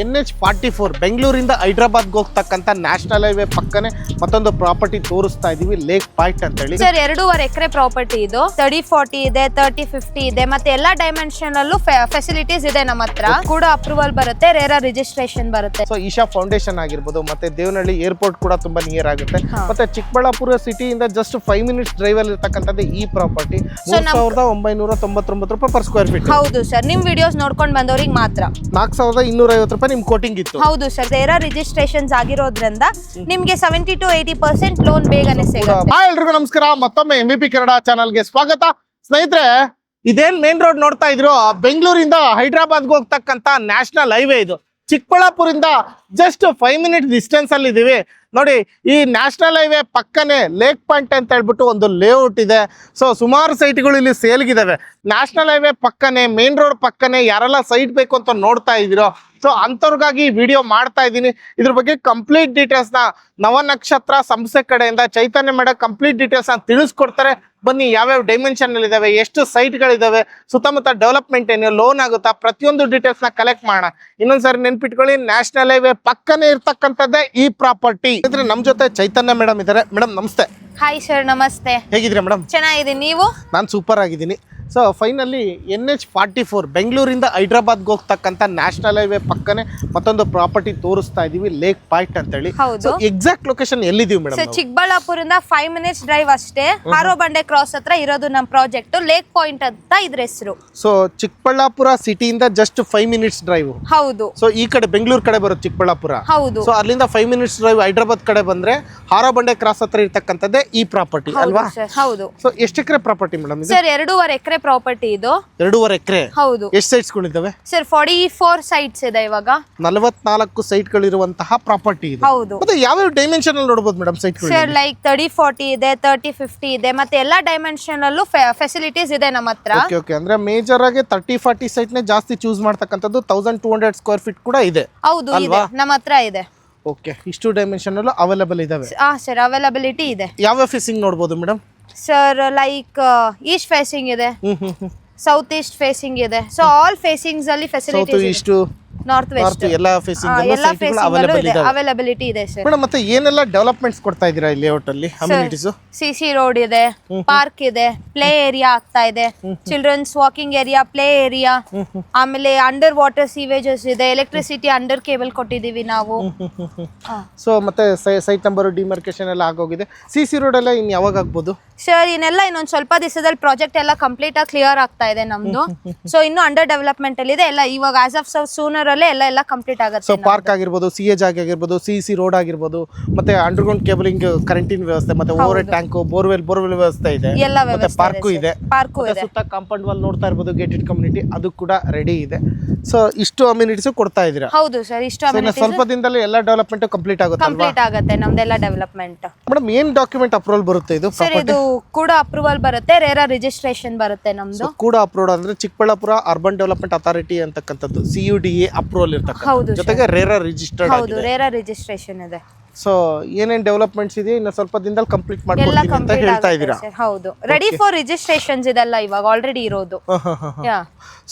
NH44 ಬೆಂಗಳೂರಿಂದ ಹೈದರಾಬಾದ್ಗೆ ಹೋಗ್ತಕ್ಕಂಥ national highway ಪಕ್ಕನೆ ಮತ್ತೊಂದು ಪ್ರಾಪರ್ಟಿ ತೋರಿಸ್ತಾ ಇದೀವಿ, ಲೇಕ್ ಪಾಯಿಂಟ್ ಅಂತ ಹೇಳಿ. ಸರ್ 2.5 ಎಕರೆ ಪ್ರಾಪರ್ಟಿ ಇದು. 30-40 ಇದೆ, 30-50 ಇದೆ, ಮತ್ತೆ ಎಲ್ಲಾ ಡೈಮೆನ್ಷನ್ ಅಲ್ಲೂ ಫೆಸಿಲಿಟೀಸ್ ಇದೆ. ನಮ್ಮ ಹತ್ರ ಕೂಡ ಅಪ್ರೂವಲ್ ಬರುತ್ತೆ, ರೇರಾ ರಿಜಿಸ್ಟ್ರೇಷನ್ ಬರುತ್ತೆ. ಸೊ ಈಶಾ ಫೌಂಡೇಶನ್ ಆಗಿರ್ಬೋದು, ಮತ್ತೆ ದೇವನಹಳ್ಳಿ ಏರ್ಪೋರ್ಟ್ ಕೂಡ ತುಂಬಾ ನಿಯರ್ ಆಗುತ್ತೆ. ಮತ್ತೆ ಚಿಕ್ಕಬಳ್ಳಾಪುರ ಸಿಟಿಯಿಂದ ಜಸ್ಟ್ 5 ಮಿನಿಟ್ಸ್ ಡ್ರೈವ್ ಅಲ್ಲಿ ಇರ್ತಕ್ಕಂಥದ್ದು ಈ ಪ್ರಾಪರ್ಟಿ. 3,999 ರೂಪಾಯಿ ಪರ್ ಸ್ಕ್ವೇರ್ ಫೀಟ್. ಹೌದು ಸರ್, ನಿಮ್ ವಿಡಿಯೋಸ್ ನೋಡ್ಕೊಂಡು ಬಂದವ್ರಿಗೆ ಮಾತ್ರ 4,250 ರೂಪಾಯಿ ನಿಮ್ ಕೋಟಿಂಗ್ ಇತ್ತು. ಹೌದು ಸರ್, ರೇರಾ ರಿಜಿಸ್ಟ್ರೇಷನ್ಸ್ ಆಗಿರೋದ್ರಿಂದ ನಿಮ್ಗೆ 70 to 80% ಲೋನ್ ಬೇಗನೆ ಸಿಗುತ್ತೆ. ಎಲ್ರಿಗೂ ನಮಸ್ಕಾರ, ಮತ್ತೊಮ್ಮೆ MVP ಕನ್ನಡ ಚಾನಲ್ಗೆ ಸ್ವಾಗತ. ಸ್ನೇಹಿತರೆ, ಇದೇನ್ ಮೇನ್ ರೋಡ್ ನೋಡ್ತಾ ಇದ್ರು, ಬೆಂಗಳೂರಿಂದ ಹೈದರಾಬಾದ್ಗೆ ಹೋಗ್ತಕ್ಕಂತ ನ್ಯಾಷನಲ್ ಹೈವೇ ಇದು. ಚಿಕ್ಕಬಳ್ಳಾಪುರಿಂದ ಜಸ್ಟ್ 5 ಮಿನಿಟ್ ಡಿಸ್ಟೆನ್ಸ್ ಅಲ್ಲಿ ಇದೀವಿ. ನೋಡಿ, ಈ ನ್ಯಾಷನಲ್ ಹೈವೇ ಪಕ್ಕನೆ ಲೇಕ್ ಪಾಯಿಂಟ್ ಅಂತ ಹೇಳ್ಬಿಟ್ಟು ಒಂದು ಲೇಔಟ್ ಇದೆ. ಸೊ ಸುಮಾರು ಸೈಟ್ಗಳು ಇಲ್ಲಿ ಸೇಲ್ಗಿದಾವೆ. ನ್ಯಾಷನಲ್ ಹೈವೇ ಪಕ್ಕನೆ, ಮೇನ್ ರೋಡ್ ಪಕ್ಕನೆ ಯಾರೆಲ್ಲ ಸೈಟ್ ಬೇಕು ಅಂತ ನೋಡ್ತಾ ಇದ್ದೀರೋ, ಸೊ ಅಂಥವ್ರಿಗಾಗಿ ವಿಡಿಯೋ ಮಾಡ್ತಾ ಇದ್ದೀನಿ. ಇದ್ರ ಬಗ್ಗೆ ಕಂಪ್ಲೀಟ್ ಡೀಟೇಲ್ಸ್ ನ ನವನಕ್ಷತ್ರ ಸಂಸ್ಥೆ ಕಡೆಯಿಂದ ಚೈತನ್ಯ ಮೇಡ ಕಂಪ್ಲೀಟ್ ಡೀಟೇಲ್ಸ್ ನ ತಿಳಿಸ್ಕೊಡ್ತಾರೆ. ಬನ್ನಿ, ಯಾವ್ಯಾವ ಡೈಮೆನ್ಷನ್ ಅಲ್ಲಿ ಇದಾವೆ, ಎಷ್ಟು ಸೈಟ್ಗಳಿದಾವೆ, ಸುತ್ತಮುತ್ತ ಡೆವಲಪ್ಮೆಂಟ್ ಏನು, ಲೋನ್ ಆಗುತ್ತಾ, ಪ್ರತಿಯೊಂದು ಡೀಟೇಲ್ಸ್ ನ ಕಲೆಕ್ಟ್ ಮಾಡೋಣ. ಇನ್ನೊಂದ್ಸರಿ ನೆನ್ಪಿಟ್ಕೊಳ್ಳಿ, ನ್ಯಾಷನಲ್ ಹೈವೇ ಪಕ್ಕನೆ ಇರ್ತಕ್ಕಂಥದ್ದೇ ಈ ಪ್ರಾಪರ್ಟಿ. ಇದ್ರೆ ನಮ್ ಜೊತೆ ಚೈತನ್ಯ ಮೇಡಮ್ ಇದಾರೆ. ಮೇಡಮ್ ನಮಸ್ತೆ. ಹಾಯ್ ಸರ್, ನಮಸ್ತೆ. ಹೇಗಿದ್ದೀರಾ ಮೇಡಮ್? ಚೆನ್ನಾಗಿದ್ದೀನಿ, ನೀವು? ನಾನು ಸೂಪರ್ ಆಗಿದ್ದೀನಿ. ಸೊ ಫೈನಲಿ NH44 ಬೆಂಗಳೂರಿಂದ ಹೈದರಾಬಾದ್ಗೆ ಹೋಗ್ತಕ್ಕಂಥ ನ್ಯಾಷನಲ್ ಹೈವೇ ಪಕ್ಕನೆ ಮತ್ತೊಂದು ಪ್ರಾಪರ್ಟಿ ತೋರಿಸ್ತಾ ಇದೀವಿ, ಲೇಕ್ ಪಾಯಿಂಟ್ ಅಂತ ಹೇಳಿ. ಹೌದು. ಎಕ್ಸಾಕ್ಟ್ ಲೊಕೇಶನ್ ಎಲ್ಲಿದೀವಿ ಮೇಡಮ್? ಸರ್, ಚಿಕ್ಕಬಳ್ಳಾಪುರದಿಂದ 5 ಮಿನಿಟ್ಸ್ ಡ್ರೈವ್ ಅಷ್ಟೇ. ಹಾರೋ ಬಂಡೆ ಕ್ರಾಸ್ ಹತ್ರ ಇರೋದು ನಮ್ಮ ಪ್ರಾಜೆಕ್ಟ್. ಲೇಕ್ ಪಾಯಿಂಟ್ ಅಂತ ಇದ್ರ ಹೆಸರು. ಸೊ ಚಿಕ್ಕಬಳ್ಳಾಪುರ ಸಿಟಿಯಿಂದ ಜಸ್ಟ್ 5 ಮಿನಿಟ್ಸ್ ಡ್ರೈವ್. ಹೌದು. ಸೊ ಈ ಕಡೆ ಬೆಂಗಳೂರು ಕಡೆ ಬರುತ್ತೆ ಚಿಕ್ಕಬಳ್ಳಾಪುರ. ಹೌದು. ಸೊ ಅಲ್ಲಿಂದ 5 ಮಿನಿಟ್ಸ್ ಡ್ರೈವ್ ಹೈದರಾಬಾದ್ ಕಡೆ ಬಂದ್ರೆ ಹಾರೋ ಬಂಡೆ ಕ್ರಾಸ್ ಹತ್ರ ಇರ್ತಕ್ಕಂಥದ್ದೇ ಈ ಪ್ರಾಪರ್ಟಿ ಅಲ್ವಾ? ಹೌದು. ಸೊ ಎಷ್ಟು ಎಕರೆ ಪ್ರಾಪರ್ಟಿ ಮೇಡಮ್ ಇದು? ಸರ್ 2.5 ಎಕರೆ ಪ್ರಾಪರ್ಟಿ ಇದು. 2.5 ಎಕರೆ. ಹೌದು. ಎಷ್ಟು ಸೈಟ್ಸ್ ಗಳಿದಾವೆ ಸರ್? 44 ಸೈಟ್ಸ್ ಇದೆ ಇವಾಗ. 44 ಸೈಟ್ ಗಳಿರುವಂತಹ ಪ್ರಾಪರ್ಟಿ ಇದು. ಹೌದು. ಮತ್ತೆ ಯಾವ ಡೈಮೆನ್ಷನ್ ಅಲ್ಲಿ ನೋಡಬಹುದು ಮೇಡಮ್ ಸೈಟ್ ಗಳು? ಸರ್ ಲೈಕ್ 30-40 ಇದೆ, 30-50 ಇದೆ, ಮತ್ತೆ ಎಲ್ಲಾ ಡೈಮೆನ್ಷನ್ ಅಲ್ಲೂ ಫೆಸಿಲಿಟೀಸ್ ಇದೆ ನಮ್ಮ ಹತ್ರ. Okay okay. ಅಂದ್ರೆ ಮೇಜರ್ ಆಗಿ 30-40 ಸೈಟ್ ನೇ ಜಾಸ್ತಿ ಚೂಸ್ ಮಾಡ್ತಕ್ಕಂಥದ್ದು. 1200 ಸ್ಕ್ವೇರ್ ಫೀಟ್ ಕೂಡ ಇದೆ. ಹೌದು, ಇದೆ, ನಮ್ಮ ಹತ್ರ ಇದೆ. ಓಕೆ, ಇಷ್ಟು ಡೈಮೆನ್ಷನ್ ಅಲ್ಲೂ ಅವೈಲೇಬಲ್ ಇದಾವೆ. ಸರ್, ಅವೈಲಬಿಲಿಟಿ ಇದೆ. ಯಾವ ಫೇಸಿಂಗ್ ನೋಡಬಹುದು madam? Sir like east facing ಇದೆ, ಸೌತ್ ಈಸ್ಟ್ ಫೇಸಿಂಗ್ ಇದೆ. ಸೊ ಆಲ್ ಫೇಸಿಂಗ್ಸ್ ಅಲ್ಲಿ ಫೆಸಿಲಿಟೀಸ್ ಇದೆ. ನಾರ್ತ್ ವೆಸ್ಟ್ ಎಲ್ಲ ಫೇಸಿಂಗ್ ಅವೈಲಬಿಲಿಟಿ ಇದೆ ಸರ್. ಮೇಡಮ್, ಮತ್ತೆ ಏನೆಲ್ಲ ಡೆವಲಪ್ಮೆಂಟ್ಸ್ ಕೊಡ್ತಾ ಇದೀರಾ ಈ ಲೇಔಟ್ ಅಲ್ಲಿ? ಅಮ್ಯುನಿಟೀಸ್? ಸಿಸಿ ರೋಡ್ ಇದೆ, ಪಾರ್ಕ್ ಇದೆ, ಪ್ಲೇ ಏರಿಯಾ ಆಗ್ತಾ ಇದೆ, children's walking area, play area, ಆಮೇಲೆ ಅಂಡರ್ ವಾಟರ್ ಸೀವೇಜಸ್ ಇದೆ, ಎಲೆಕ್ಟ್ರಿಸಿಟಿ ಅಂಡರ್ ಕೇಬಲ್ ಕೊಟ್ಟಿದೀವಿ ನಾವು. ಸೊ ಮತ್ತೆ ಸೈಟ್ ನಂಬರ್ ಡಿಮಾರ್ಕೇಶನ್ ಎಲ್ಲ ಆಗೋಗಿದೆ. ಸಿಸಿ ರೋಡ್ ಎಲ್ಲ ಇನ್ ಯಾವಾಗ ಆಗ್ಬೋದು ಸರ್? ಇನ್ನೆಲ್ಲ ಇನ್ನೊಂದ್ ಸ್ವಲ್ಪ ದಿವಸದಲ್ಲಿ ಪ್ರಾಜೆಕ್ಟ್ ಎಲ್ಲ ಕಂಪ್ಲೀಟ್ ಆಗಿ ಕ್ಲಿಯರ್ ಆಗ್ತಾ ಇದೆ ನಮ್ದು. ಸೊ ಇನ್ನು ಅಂಡರ್ ಡೆವಲಪ್ಮೆಂಟ್ ಅಲ್ಲಿ ಇದೆ ಎಲ್ಲ. ಇವಾಗ ಆಸ್ ಆಫ್ ಸೂನರ್ ಅಲ್ಲೇ ಎಲ್ಲ ಕಂಪ್ಲೀಟ್ ಆಗುತ್ತೆ. ಸೊ ಪಾರ್ಕ್ ಆಗಿರ್ಬೋದು, ಸಿಎಜ್ ಆಗಿರ್ಬೋದು, ಸಿಸಿ ರೋಡ್ ಆಗಿರ್ಬೋದು, ಮತ್ತೆ ಅಂಡರ್ಗ್ರೌಂಡ್ ಕೇಬಲಿಂಗ್, ಕರೆಂಟಿನ ವ್ಯವಸ್ಥೆ, ಮತ್ತೆ ಓವರ್ ಹೆಡ್ ಟ್ಯಾಂಕ್, ಬೋರ್ವೆಲ್ ವ್ಯವಸ್ಥೆ ಇದೆ. ಮತ್ತೆ ಪಾರ್ಕು ಇದೆ. ಸುತ್ತ ಕಾಂಪೌಂಡ್ ವಾಲ್ ನೋಡ್ತಾ ಇರ್ಬೋದು, ಗೇಟೆಡ್ ಕಮ್ಯುನಿಟಿ ಅದು ಕೂಡ ರೆಡಿ ಇದೆ. ಸೊ ಇಷ್ಟು ಅಮ್ಯುನಿಟೀಸ್ ಕೊಡ್ತಾ ಇದೀರಾ? ಹೌದು ಸರ್, ಇಷ್ಟು ಸ್ವಲ್ಪ ದಿನದಲ್ಲಿ ಎಲ್ಲ ಡೆವಲಪ್ಮೆಂಟ್ ಕಂಪ್ಲೀಟ್ ಆಗುತ್ತೆ ನಮ್ದೆಲ್ಲ ಡೆವಲಪ್ಮೆಂಟ್. ಮೇಡಮ್, ಏನ್ ಡಾಕ್ಯುಮೆಂಟ್ ಅಪ್ರೂವಲ್ ಬರುತ್ತೆ ಇದು? ಸರ್, ಇದು ಕೂಡ ಅಪ್ರೂವಲ್ ಬರುತ್ತೆ, ರೇರಾ ರಿಜಿಸ್ಟ್ರೇಷನ್ ಬರುತ್ತೆ ನಮ್ದು. ಕೂಡ ಅಪ್ರೂವಲ್ ಅಂದ್ರೆ ಚಿಕ್ಕಬಳ್ಳಾಪುರ ಅರ್ಬನ್ ಡೆವಲಪ್ಮೆಂಟ್ ಅಥಾರಿಟಿ ಅಂತಕ್ಕಂಥದ್ದು, CUDA ಅಪ್ರೂವಲ್ ಇರ್ತಕ್ಕಂಥದ್ದು, ಜೊತೆಗೆ ರೇರಾ ರಿಜಿಸ್ಟರ್ಡ್ ಆಗಿದೆ. ಹೌದು, ರೇರಾ ರಿಜಿಸ್ಟ್ರೇಷನ್ ಇದೆ. ಸೊ ಏನೇನ್ ಡೆವಲಪ್ಮೆಂಟ್ಸ್ ಇದೆ ಇನ್ನು ಸ್ವಲ್ಪ ದಿನದಲ್ಲಿ ಕಂಪ್ಲೀಟ್ ಮಾಡ್ಕೊಡ್ತೀನಿ ಅಂತ ಹೇಳ್ತಾ ಇದ್ದೀರಾ? ಹೌದು, ರೆಡಿ ಫಾರ್ ರಿಜಿಸ್ಟ್ರೇಷನ್ಸ್ ಇದೆಲ್ಲ ಇವಾಗ ಆಲ್ರೆಡಿ ಇರೋದು.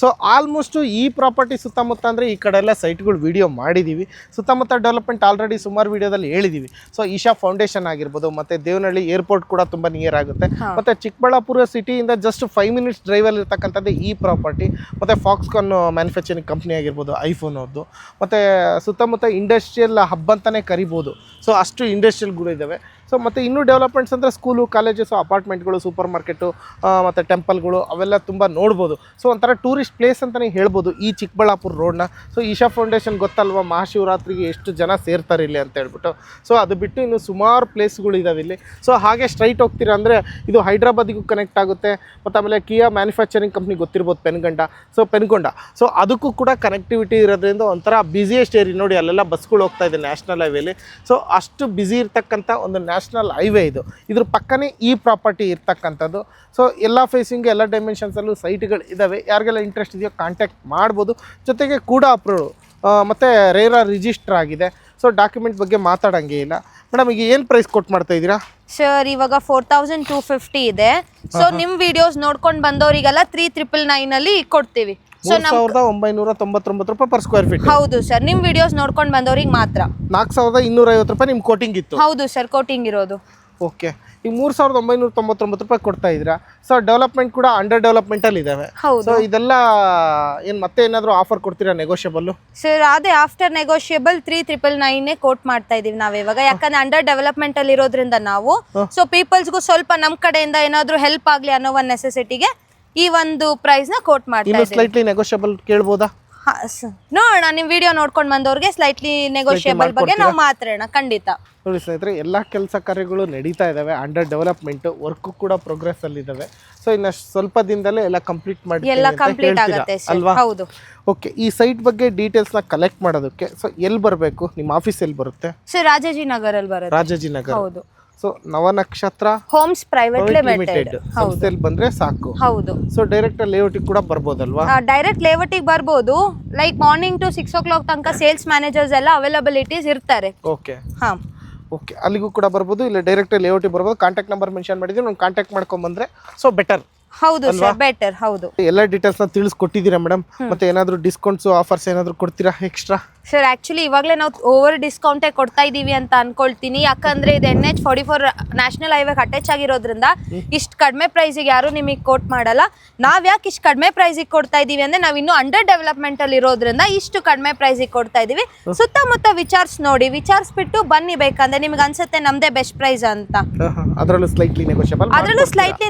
ಸೊ ಆಲ್ಮೋಸ್ಟ್ ಈ ಪ್ರಾಪರ್ಟಿ ಸುತ್ತಮುತ್ತ ಅಂದ್ರೆ ಈ ಕಡೆ ಎಲ್ಲ ಸೈಟ್ಗಳು ವಿಡಿಯೋ ಮಾಡಿದೀವಿ. ಸುತ್ತಮುತ್ತ ಡೆವಲಪ್ಮೆಂಟ್ ಆಲ್ರೆಡಿ ಸುಮಾರು ವಿಡಿಯೋದಲ್ಲಿ ಹೇಳಿದೀವಿ. ಸೊ ಈಶಾ ಫೌಂಡೇಶನ್ ಆಗಿರ್ಬೋದು, ಮತ್ತೆ ದೇವನಹಳ್ಳಿ ಏರ್ಪೋರ್ಟ್ ಕೂಡ ತುಂಬಾ ನಿಯರ್ ಆಗುತ್ತೆ. ಮತ್ತೆ ಚಿಕ್ಕಬಳ್ಳಾಪುರ ಸಿಟಿಯಿಂದ ಜಸ್ಟ್ 5 ಮಿನಿಟ್ಸ್ ಡ್ರೈವ್ ಅಲ್ಲಿ ಇರ್ತಕ್ಕಂಥದ್ದು ಈ ಪ್ರಾಪರ್ಟಿ. ಮತ್ತೆ ಫಾಕ್ಸ್ಕಾನ್ ಮ್ಯಾನುಫ್ಯಾಕ್ಚರಿಂಗ್ ಕಂಪ್ನಿ ಆಗಿರ್ಬೋದು, ಐಫೋನ್ ಅವ್ರದ್ದು, ಮತ್ತೆ ಸುತ್ತಮುತ್ತ ಇಂಡಸ್ಟ್ರಿಯಲ್ ಹಬ್ ಅಂತಾನೆ ಕರಿಬೋದು. ಸೊ ಅಷ್ಟು ಇಂಡಸ್ಟ್ರಿಯಲ್ಗಳು ಇದ್ದಾವೆ. ಸೊ ಮತ್ತು ಇನ್ನೂ ಡೆವಲಪ್ಮೆಂಟ್ಸ್ ಅಂದರೆ ಸ್ಕೂಲು, ಕಾಲೇಜಸ್ಸು, ಅಪಾರ್ಟ್ಮೆಂಟ್ಗಳು, ಸೂಪರ್ ಮಾರ್ಕೆಟು, ಮತ್ತು ಟೆಂಪಲ್ಗಳು ಅವೆಲ್ಲ ತುಂಬ ನೋಡ್ಬೋದು. ಸೊ ಒಂಥರ ಟೂರಿಸ್ಟ್ ಪ್ಲೇಸ್ ಅಂತಲೇ ಹೇಳ್ಬೋದು ಈ ಚಿಕ್ಕಬಳ್ಳಾಪುರ ರೋಡ್ನ. ಸೊ ಈಶಾ ಫೌಂಡೇಶನ್ ಗೊತ್ತಲ್ವ, ಮಹಾಶಿವರಾತ್ರಿಗೆ ಎಷ್ಟು ಜನ ಸೇರ್ತಾರೆ ಇಲ್ಲಿ ಅಂತ ಹೇಳ್ಬಿಟ್ಟು. ಸೊ ಅದು ಬಿಟ್ಟು ಇನ್ನು ಸುಮಾರು ಪ್ಲೇಸ್ಗಳು ಇದ್ದಾವೆ ಇಲ್ಲಿ. ಸೊ ಹಾಗೆ ಸ್ಟ್ರೈಟ್ ಹೋಗ್ತೀರಾ ಅಂದರೆ ಇದು ಹೈದ್ರಾಬಾದಿಗೂ ಕನೆಕ್ಟ್ ಆಗುತ್ತೆ. ಮತ್ತು ಆಮೇಲೆ ಕಿಯಾ ಮ್ಯಾನುಫ್ಯಾಕ್ಚರಿಂಗ್ ಕಂಪ್ನಿ ಗೊತ್ತಿರ್ಬೋದು, ಪೆನ್ಗೊಂಡ. ಸೊ ಅದಕ್ಕೂ ಕೂಡ ಕನೆಕ್ಟಿವಿಟಿ ಇರೋದ್ರಿಂದ ಒಂಥರ ಬ್ಯುಸಿಯೆಸ್ಟ್ ಏರಿಯಾ. ನೋಡಿ, ಅಲ್ಲೆಲ್ಲ ಬಸ್ಗಳು ಹೋಗ್ತಾ ಇದೆ ನ್ಯಾಷನಲ್ ಹೈವೇಲಿ. ಸೊ ಅಷ್ಟು ಬ್ಯುಸಿ ಇರ್ತಕ್ಕಂಥ ಒಂದು ನ್ಯಾಷನಲ್ ಹೈವೇ ಇದು. ಇದ್ರ ಪಕ್ಕನೇ ಈ ಪ್ರಾಪರ್ಟಿ ಇರ್ತಕ್ಕಂಥದ್ದು. ಸೊ ಎಲ್ಲ ಫೇಸಿಂಗ್, ಎಲ್ಲ ಡೈಮೆನ್ಷನ್ಸಲ್ಲೂ ಸೈಟ್ಗಳು ಇದ್ದಾವೆ. ಯಾರಿಗೆಲ್ಲ ಇಂಟ್ರೆಸ್ಟ್ ಇದೆಯೋ ಕಾಂಟ್ಯಾಕ್ಟ್ ಮಾಡ್ಬೋದು. ಜೊತೆಗೆ ಕೂಡ ಅಪ್ರೂವ್ ಮತ್ತು ರೇರಾ ರಿಜಿಸ್ಟರ್ ಆಗಿದೆ. ಸೊ ಡಾಕ್ಯುಮೆಂಟ್ ಬಗ್ಗೆ ಮಾತಾಡೋಂಗೆ ಇಲ್ಲ. ಮೇಡಮ್, ಈಗ ಏನು ಪ್ರೈಸ್ ಕೊಟ್ಟು ಮಾಡ್ತಾ ಇದ್ದೀರಾ? ಸರ್, ಇವಾಗ 4,250 ಇದೆ. ಸೊ ನಿಮ್ಮ ವಿಡಿಯೋಸ್ ನೋಡ್ಕೊಂಡು ಬಂದವರಿಗೆಲ್ಲ 3,999 ಅಲ್ಲಿ ಕೊಡ್ತೀವಿ. 3,999 ರೂಪಾಯಿ ಪರ್ ಸ್ಕ್ವೇರ್ ಫೀಟ್. ಹೌದು ಸರ್, ನಿಮ್ ವಿಡಿಯೋಸ್ ನೋಡ್ಕೊಂಡು ಬಂದವ್ರಿಗೆ ಮಾತ್ರ. 4,250 ರೂಪಾಯಿ ನಿಮ್ ಕೋಟಿಂಗ್ ಇತ್ತು. ಹೌದು ಸರ್, ಕೋಟಿಂಗ್ ಇರೋದು. ಓಕೆ, ಈಗ 3,999 ರೂಪಾಯಿ ಕೊಡ್ತಾ ಇದ್ದೀರಾ. ಸೊ ಡೆವಲಪ್ಮೆಂಟ್ ಕೂಡ ಅಂಡರ್ ಡೆವಲಪ್ಮೆಂಟ್ ಅಲ್ಲಿ ಇದಾವೆ. ಹೌದು. ಸೊ ಇದೆಲ್ಲ ಏನ್ ಮತ್ತೆ ಏನಾದ್ರು ಆಫರ್ ಕೊಡ್ತೀರಾ ನೆಗೋಷಿಯಬಲ್? ಸರ್ ಅದೇ ಆಫ್ಟರ್ ನೆಗೋಷಿಯಬಲ್ 3,999 ಕೋಟ್ ಮಾಡ್ತಾ ಇದೀವಿ ನಾವ್ ಇವಾಗ, ಯಾಕಂದ್ರೆ ಅಂಡರ್ ಡೆವಲಪ್ಮೆಂಟ್ ಅಲ್ಲಿ ಇರೋದ್ರಿಂದ ನಾವು ಸೊ ಪೀಪಲ್ಸ್ಗೂ ಸ್ವಲ್ಪ ನಮ್ ಕಡೆಯಿಂದ ಏನಾದ್ರು ಹೆಲ್ಪ್ ಆಗ್ಲಿ ಅನ್ನೋ ಒಂದು ನೆಸೆಸಿಟಿಗೆ ಈ ಒಂದು ಪ್ರೈಸ್ ನ ಕೋಟ್ ಮಾಡ್ತಾ ಇನ್ನು ಇದ್ದೀವಿ. ಸ್ಲೈಟ್ಲಿ ನೆಗೋಷಿಯಬಲ್ ಕೇಳ್ಬೋದಾ? ನೋಡೋಣ, ನಿಮ್ ವಿಡಿಯೋ ನೋಡ್ಕೊಂಡು ಬಂದವ್ರಿಗೆ ಸ್ಲೈಟ್ಲಿ ನೆಗೋಷಿಯಬಲ್ ಬಗ್ಗೆ ನಾವು ಮಾತಾಡೋಣ ಖಂಡಿತ. ನೋಡಿ ಸ್ನೇಹಿತರೆ, ಎಲ್ಲ ಕೆಲಸ ಕಾರ್ಯಗಳು ನಡೀತಾ ಇದಾವೆ, ಅಂಡರ್ ಡೆವಲಪ್ಮೆಂಟ್ ವರ್ಕ್ ಕೂಡ ಪ್ರೋಗ್ರೆಸ್ ಅಲ್ಲಿ ಇದಾವೆ. ಸೊ ಇನ್ನ ಸ್ವಲ್ಪ ದಿನದಲ್ಲೇ ಎಲ್ಲ ಕಂಪ್ಲೀಟ್ ಮಾಡಿ ಎಲ್ಲ ಕಂಪ್ಲೀಟ್ ಆಗುತ್ತೆ ಸರ್. ಅಲ್ವಾ? ಹೌದು. ಓಕೆ, ಈ ಸೈಟ್ ಬಗ್ಗೆ ಡೀಟೇಲ್ಸ್ ನ ಕಲೆಕ್ಟ್ ಮಾಡೋದಕ್ಕೆ ಸೊ ಎಲ್ಲಿ ಬರಬೇಕು? ನಿಮ್ಮ ಆಫೀಸ್ ಎಲ್ಲಿ ಬರುತ್ತೆ? ಸರ್ ರಾಜಾಜಿನಗರ್ ಅಲ್ಲಿ ಬರುತ್ತೆ. ರಾಜಾಜಿನಗರ್. ಹೌದು. ಸೊ ನವನಕ್ಷತ್ರ ಹೋಮ್ಸ್ ಪ್ರೈವೇಟ್ ಲಿಮಿಟೆಡ್ ಸಂಸ್ಥೆಯಲ್ಲಿ ಬಂದ್ರೆ ಸಾಕು. ಹೌದು. ಸೊ ಡೈರೆಕ್ಟ್ ಲೇಔಟ್ ಕೂಡ ಬರ್ಬೋದಲ್ವಾ? ಡೈರೆಕ್ಟ್ ಲೇಔಟಿಗೆ ಬರ್ಬೋದು. ಲೈಕ್ ಮಾರ್ನಿಂಗ್ ಟು 6 o'clock ತನಕ ಸೇಲ್ಸ್ ಮ್ಯಾನೇಜರ್ಸ್ ಎಲ್ಲ ಅವೈಲಬಿಲಿಟೀಸ್ ಇರ್ತಾರೆ. ಓಕೆ. ಹಾ, ಓಕೆ, ಅಲ್ಲಿಗೂ ಕೂಡ ಬರ್ಬೋದು, ಇಲ್ಲ ಡೈರೆಕ್ಟ್ ಲೇಔಟಿಗೆ ಬರ್ಬೋದು. ಕಾಂಟ್ಯಾಕ್ಟ್ ನಂಬರ್ ಮೆನ್ಷನ್ ಮಾಡಿದ್ದೀವಿ, ನಾನು ಕಾಂಟ್ಯಾಕ್ಟ್ ಮಾಡ್ಕೊಂಡ್ ಬಂದ್ರೆ ಸೊ ಬೆಟರ್. ಹೌದು ಸರ್, ಬೆಟರ್. ಹೌದು. ಎಲ್ಲ ಡೀಟೇಲ್ಸ್ ನ ತಿಳಿಸ್ಕೊಟ್ಟಿದ್ದೀರಾ ಮೇಡಮ್. ಮತ್ತೆ ಏನಾದ್ರು ಡಿಸ್ಕೌಂಟ್ಸ್ ಆಫರ್ಸ್ ಏನಾದ್ರು ಕೊಡ್ತೀರಾ ಎಕ್ಸ್ಟ್ರಾ? ಸರ್ ಆಕ್ಚುಲಿ ಇವಾಗಲೇ ನಾವು ಓವರ್ ಡಿಸ್ಕೌಂಟೇ ಕೊಡ್ತಾ ಇದೀವಿ ಅಂತ ಅನ್ಕೊಳ್ತೀನಿ. ಯಾಕಂದ್ರೆ ಇದು NH44 ನ್ಯಾಷನಲ್ ಹೈವೇಗೆ ಅಟ್ಯಾಚ್ ಆಗಿರೋದ್ರಿಂದ ಇಷ್ಟು ಕಡಿಮೆ ಪ್ರೈಸಿಗೆ ಯಾರು ನಿಮಗೆ ಕೋಟ್ ಮಾಡಲ್ಲ. ನಾವ್ ಯಾಕೆ ಇಷ್ಟು ಕಡಿಮೆ ಪ್ರೈಸಿಗೆ ಕೊಡ್ತಾ ಇದೀವಿ ಅಂದ್ರೆ ನಾವು ಇನ್ನೂ ಅಂಡರ್ ಡೆವಲಪ್ಮೆಂಟ್ ಅಲ್ಲಿ ಇರೋದ್ರಿಂದ ಇಷ್ಟು ಕಡಿಮೆ ಪ್ರೈಸಿಗೆ ಕೊಡ್ತಾ ಇದೀವಿ. ಸುತ್ತಮುತ್ತ ವಿಚಾರಿಸ್ಬಿಟ್ಟು ಬನ್ನಿ, ಬೇಕಂದ್ರೆ ನಿಮ್ಗೆ ಅನ್ಸುತ್ತೆ ನಮ್ದೇ ಬೆಸ್ಟ್ ಪ್ರೈಸ್ ಅಂತ. ಅದರಲ್ಲೂ ಸ್ಲೈಟ್ಲಿ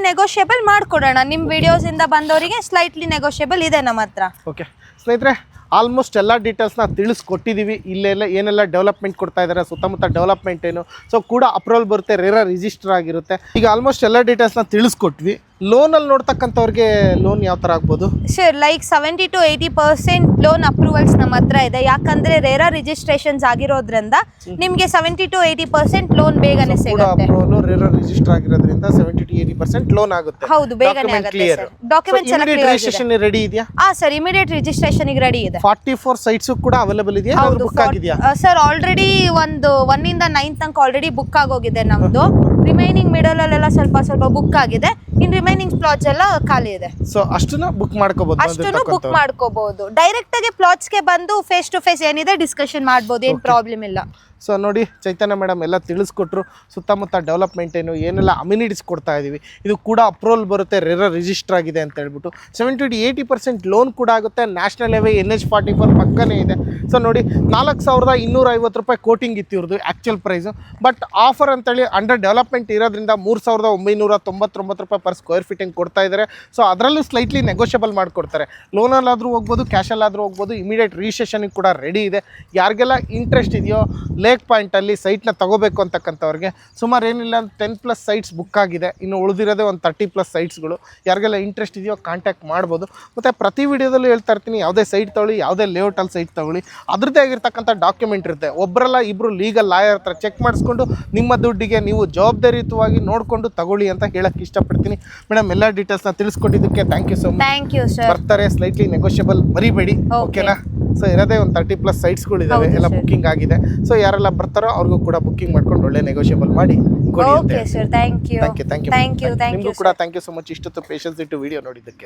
ನೆಗೋಷಿಯಬಲ್ ಮಾಡ್ಕೊಡೋಣ. ನಿಮ್ ವಿಡಿಯೋಸ್ ಇಂದ ಬಂದವರಿಗೆ ಸ್ಲೈಟ್ಲಿ ನೆಗೋಷಿಯಬಲ್ ಇದೆ ನಮ್ಮ ಹತ್ರ. ಓಕೆ ಸ್ನೇಹಿತರೆ, ಆಲ್ಮೋಸ್ಟ್ ಎಲ್ಲ ಡೀಟೇಲ್ಸ್ನ ತಿಳಿಸ್ಕೊಟ್ಟಿದ್ದೀವಿ. ಇಲ್ಲೆಲ್ಲ ಏನೆಲ್ಲ ಡೆವಲಪ್ಮೆಂಟ್ ಕೊಡ್ತಾ ಇದ್ದಾರೆ, ಸುತ್ತಮುತ್ತ ಡೆವಲಪ್ಮೆಂಟ್ ಏನು, ಸೊ ಕೂಡ ಅಪ್ರೂವಲ್ ಬರುತ್ತೆ, ರೇರ ರಿಜಿಸ್ಟರ್ ಆಗಿರುತ್ತೆ. ಈಗ ಆಲ್ಮೋಸ್ಟ್ ಎಲ್ಲ ಡೀಟೇಲ್ಸ್ನ ತಿಳಿಸ್ಕೊಟ್ವಿ. ಲೋನಲ್ಲಿ ನೋಡ್ತಕ್ಕಂಥವ್ರಿಗೆ ಲೋನ್ ಯಾವ ಥರ ಆಗ್ಬೋದು? Sir like 70 to 80% loan approvals ನಮ್ಮ ಹತ್ರ ಇದೆ. ಯಾಕಂದ್ರೆ ರೇರಾ ರಿಜಿಸ್ಟ್ರೇಷನ್ಸ್ ಆಗಿರೋದ್ರಿಂದ ನಿಮಗೆ 70 to 80% ಲೋನ್ ಬೇಗನೆ ಸಿಗುತ್ತೆ. ರೇರ ರಿಜಿಸ್ಟರ್ ಆಗಿರೋದ್ರಿಂದ 70 to 80% ಲೋನ್ ಆಗುತ್ತೆ. ಹೌದು, ಬೇಗನೆ ಆಗುತ್ತೆ ಸರ್. ಡಾಕ್ಯುಮೆಂಟ್ಸ್ ಎಲ್ಲ ರಿಜಿಸ್ಟ್ರೇಷನ್ ರೆಡಿ ಇದೆಯಾ? ಸರ್ ಇಮಿಡಿಯೇಟ್ ರಿಜಿಸ್ಟ್ರೇಷನ್ ಗೆ ರೆಡಿ ಇದೆ. 44 ಸೈಟ್ಸ್ ಕೂಡ ಅವೈಲೇಬಲ್ ಇದೆಯಾ? ಹೌದು ಬುಕ್ ಆಗಿದೆಯಾ? ಸರ್ ಆಲ್ರೆಡಿ 1 ಇಂದ 9 ತನಕ ಆಲ್ರೆಡಿ ಬುಕ್ ಆಗೋಗಿದೆ ನಮ್ದು. ರಿಮೈನಿಂಗ್ ಮಿಡಲ್ ಅಲ್ಲೆಲ್ಲ ಸ್ವಲ್ಪ ಬುಕ್ ಆಗಿದೆ. ಇನ್ ರಿಮೈನಿಂಗ್ ಪ್ಲಾಟ್ಸ್ ಎಲ್ಲ ಖಾಲಿ ಇದೆ. ಸೊ ಅಷ್ಟನ್ನ ಬುಕ್ ಮಾಡ್ಕೋಬಹುದು. ಡೈರೆಕ್ಟ್ ಆಗಿ ಪ್ಲಾಟ್ಸ್ ಗೆ ಬಂದು ಫೇಸ್ ಟು ಫೇಸ್ ಏನಿದೆ ಡಿಸ್ಕಷನ್ ಮಾಡಬಹುದು, ಏನ್ ಪ್ರಾಬ್ಲಮ್ ಇಲ್ಲ. ಸೊ ನೋಡಿ, ಚೈತನ್ಯ ಮೇಡಮ್ ಎಲ್ಲ ತಿಳಿಸ್ಕೊಟ್ರು. ಸುತ್ತಮುತ್ತ ಡೆವಲಪ್ಮೆಂಟ್ ಏನೆಲ್ಲ ಅಮ್ಯುನಿಟೀಸ್ ಕೊಡ್ತಾ ಇದೀವಿ, ಇದು ಕೂಡ ಅಪ್ರೂವಲ್ ಬರುತ್ತೆ, ರೇರ ರಿಜಿಸ್ಟರ್ ಆಗಿದೆ ಅಂತ ಹೇಳ್ಬಿಟ್ಟು 70 to 80% ಲೋನ್ ಕೂಡ ಆಗುತ್ತೆ. ನ್ಯಾಷನಲ್ ಹೈವೇ NH44 ಪಕ್ಕನೇ ಇದೆ. ಸೊ ನೋಡಿ, 4,250 ರೂಪಾಯಿ ಕೋಟಿಂಗ್ ಇತ್ತು ಇವ್ರದ್ದು ಆ್ಯಕ್ಚುಯಲ್ ಪ್ರೈಸು. ಬಟ್ ಆಫರ್ ಅಂತೇಳಿ ಅಂಡರ್ ಡೆವಲಪ್ಮೆಂಟ್ ಇರೋದ್ರಿಂದ 3,999 ರೂಪಾಯಿ ಪರ್ ಸ್ಕ್ವೇರ್ ಫೀಟ್ ಹಿಂಗೆ ಕೊಡ್ತಾ ಇದ್ದಾರೆ. ಸೊ ಅದರಲ್ಲೂ ಸ್ಲೈಟ್ಲಿ ನೆಗೋಷಿಯಬಲ್ ಮಾಡಿಕೊಡ್ತಾರೆ. ಲೋನಲ್ಲಾದರೂ ಹೋಗ್ಬೋದು, ಕ್ಯಾಶಲ್ಲಾದರೂ ಹೋಗ್ಬೋದು. ಇಮಿಡಿಯೇಟ್ ರಿಜಿಸ್ಟ್ರೇಷನ್ಗೆ ಕೂಡ ರೆಡಿ ಇದೆ. ಯಾರಿಗೆಲ್ಲ ಇಂಟ್ರೆಸ್ಟ್ ಇದೆಯೋ ಲೇಕ್ ಪಾಯಿಂಟಲ್ಲಿ ಸೈಟ್ನ ತಗೋಬೇಕು ಅಂತಕ್ಕಂಥವ್ರಿಗೆ ಸುಮಾರು ಏನಿಲ್ಲ 10+ ಸೈಟ್ಸ್ ಬುಕ್ ಆಗಿದೆ. ಇನ್ನು ಉಳಿದಿರೋದೇ ಒಂದು 30+ ಸೈಟ್ಸ್ಗಳು. ಯಾರಿಗೆಲ್ಲ ಇಂಟ್ರೆಸ್ಟ್ ಇದೆಯೋ ಕಾಂಟ್ಯಾಕ್ಟ್ ಮಾಡ್ಬೋದು. ಮತ್ತು ಪ್ರತಿ ವಿಡಿಯೋದಲ್ಲೂ ಹೇಳ್ತಾ ಇರ್ತೀನಿ, ಯಾವುದೇ ಸೈಟ್ ತೊಗೊಳ್ಳಿ, ಯಾವುದೇ ಲೇಔಟಲ್ಲಿ ಸೈಟ್ ತೊಗೊಳ್ಳಿ, ಅದರದ್ದೇ ಆಗಿರ್ತಕ್ಕಂಥ ಡಾಕ್ಯುಮೆಂಟ್ ಇರುತ್ತೆ. ಒಬ್ಬರಲ್ಲ ಇಬ್ಬರು ಲೀಗಲ್ ಲಾಯರ್ ಹತ್ರ ಚೆಕ್ ಮಾಡಿಸ್ಕೊಂಡು ನಿಮ್ಮ ದುಡ್ಡಿಗೆ ನೀವು ಜವಾಬ್ದಾರಿಯುತವಾಗಿ ನೋಡಿಕೊಂಡು ತಗೊಳ್ಳಿ ಅಂತ ಹೇಳಕ್ಕೆ ಇಷ್ಟಪಡ್ತೀನಿ. ಮೇಡಮ್ ಎಲ್ಲ ಡೀಟೇಲ್ಸ್ನ ತಿಳಿಸ್ಕೊಟ್ಟಿದ್ದಕ್ಕೆ thank you so much. Thank you sir. ಬರ್ತಾರೆ, ಸ್ಲೈಟ್ಲಿ ನೆಗೋಷಿಯಬಲ್ ಮರಿಬೇಡಿ, ಓಕೆನಾ? ಸೊ ಇರೋದೇ ಒಂದು 30+ ಸೈಟ್ಸ್ಗಳಿದ್ದಾವೆ, ಎಲ್ಲ ಬುಕ್ಕಿಂಗ್ ಆಗಿದೆ. ಸೊ ಯಾರೆಲ್ಲ ಬರ್ತಾರೋ ಅವ್ರಿಗೂ ಕೂಡ ಬುಕ್ಕಿಂಗ್ ಮಾಡ್ಕೊಂಡು ಒಳ್ಳೆ ನೆಗೋಷಿಯಬಲ್ ಮಾಡಿ ಕೊಡಿ. Okay sir, thank you. ನಿಮಗೂ ಕೂಡ ಥ್ಯಾಂಕ್ ಯು ಸೊ ಮಚ್ ಇಷ್ಟೊತ್ತು ಪೇಷನ್ಸ್ ಇಟ್ಟು ವಿಡಿಯೋ ನೋಡಿದ್ದಕ್ಕೆ.